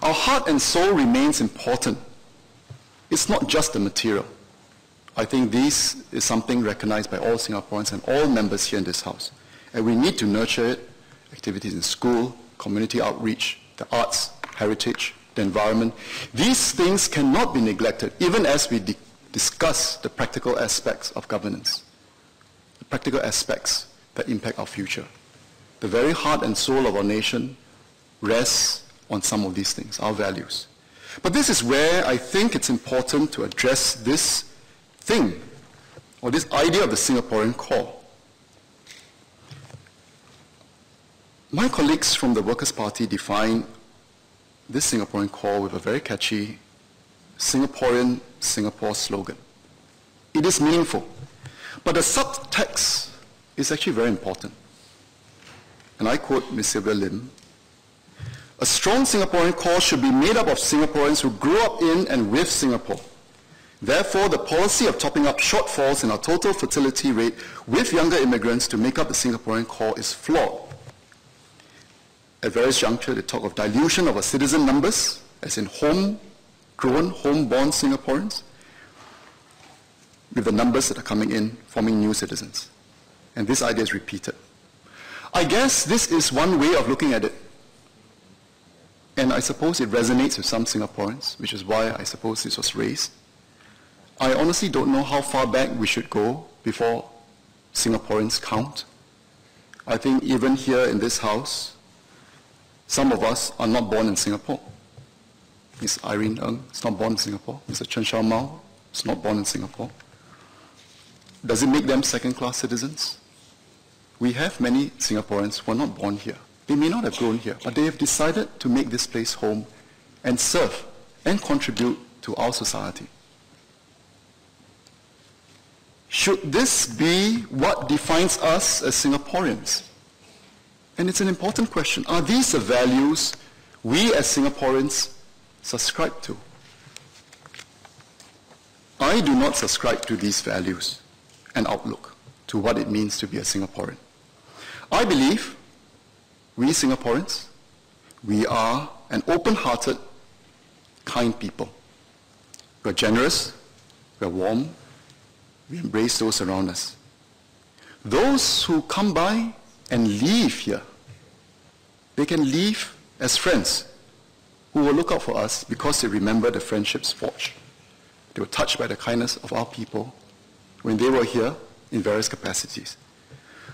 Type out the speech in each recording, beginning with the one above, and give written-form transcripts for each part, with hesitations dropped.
Our heart and soul remains important. It's not just the material. I think this is something recognized by all Singaporeans and all members here in this house. And we need to nurture it, activities in school, community outreach, the arts, heritage, the environment. These things cannot be neglected, even as we discuss the practical aspects of governance, the practical aspects that impact our future. The very heart and soul of our nation rests on some of these things, our values. But this is where I think it's important to address this thing, or this idea of the Singaporean core. My colleagues from the Workers' Party define this Singaporean core with a very catchy Singaporean Singapore slogan. It is meaningful, but the subtext is actually very important. And I quote Ms. Sylvia Lim, "A strong Singaporean core should be made up of Singaporeans who grew up in and with Singapore. Therefore, the policy of topping up shortfalls in our total fertility rate with younger immigrants to make up the Singaporean core is flawed." At various junctures, they talk of dilution of our citizen numbers, as in homegrown, home-born Singaporeans, with the numbers that are coming in, forming new citizens. And this idea is repeated. I guess this is one way of looking at it. And I suppose it resonates with some Singaporeans, which is why I suppose this was raised. I honestly don't know how far back we should go before Singaporeans count. I think even here in this house, some of us are not born in Singapore. Ms. Irene Ng is not born in Singapore. Mr. Chen Shao Mao is not born in Singapore. Does it make them second-class citizens? We have many Singaporeans who are not born here. They may not have grown here, but they have decided to make this place home and serve and contribute to our society. Should this be what defines us as Singaporeans? And it's an important question. Are these the values we as Singaporeans subscribe to? I do not subscribe to these values and outlook to what it means to be a Singaporean. I believe we Singaporeans, we are an open-hearted, kind people. We're generous, we're warm, we embrace those around us. Those who come by and leave here, they can leave as friends who will look out for us because they remember the friendships forged. They were touched by the kindness of our people when they were here in various capacities.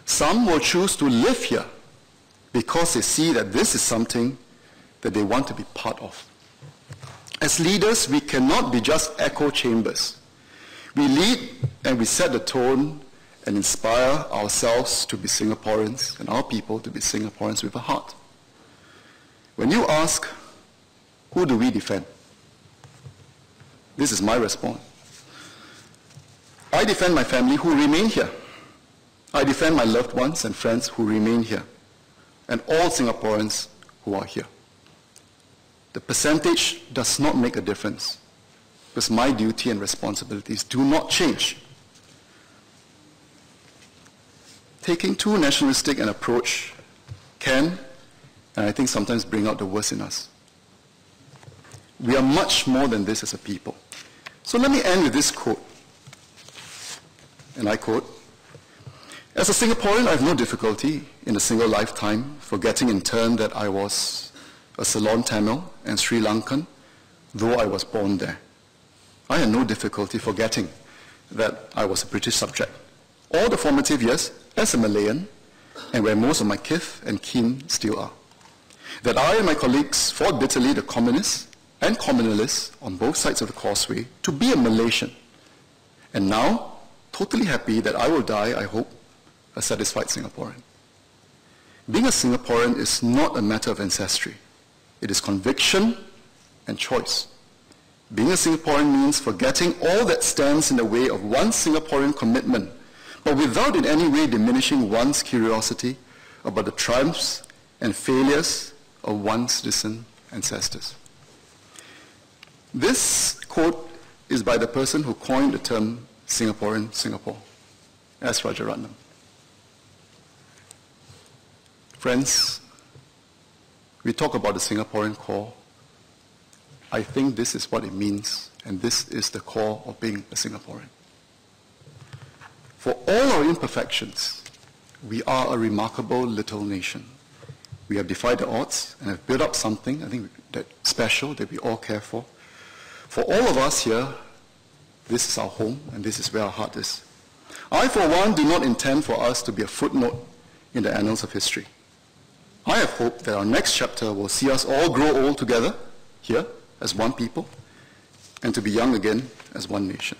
Some will choose to live here because they see that this is something that they want to be part of. As leaders, we cannot be just echo chambers. We lead and we set the tone and inspire ourselves to be Singaporeans and our people to be Singaporeans with a heart. When you ask, who do we defend? This is my response. I defend my family who remain here. I defend my loved ones and friends who remain here, and all Singaporeans who are here. The percentage does not make a difference, because my duty and responsibilities do not change. Taking too nationalistic an approach can, and I think sometimes, bring out the worst in us. We are much more than this as a people. So let me end with this quote. And I quote, "As a Singaporean, I have no difficulty in a single lifetime forgetting in turn that I was a Ceylon Tamil and Sri Lankan, though I was born there. I had no difficulty forgetting that I was a British subject. All the formative years as a Malayan, and where most of my kith and kin still are. That I and my colleagues fought bitterly the communists and communalists on both sides of the causeway to be a Malaysian. And now, totally happy that I will die, I hope, a satisfied Singaporean. Being a Singaporean is not a matter of ancestry. It is conviction and choice. Being a Singaporean means forgetting all that stands in the way of one's Singaporean commitment, but without in any way diminishing one's curiosity about the triumphs and failures of one's distant ancestors." This quote is by the person who coined the term Singaporean Singapore, S. Rajaratnam. Friends, we talk about the Singaporean core, I think this is what it means, and this is the core of being a Singaporean. For all our imperfections, we are a remarkable little nation. We have defied the odds and have built up something, I think, that's special, that we all care for. For all of us here, this is our home, and this is where our heart is. I, for one, do not intend for us to be a footnote in the annals of history. I have hope that our next chapter will see us all grow old together, here, as one people, and to be young again as one nation.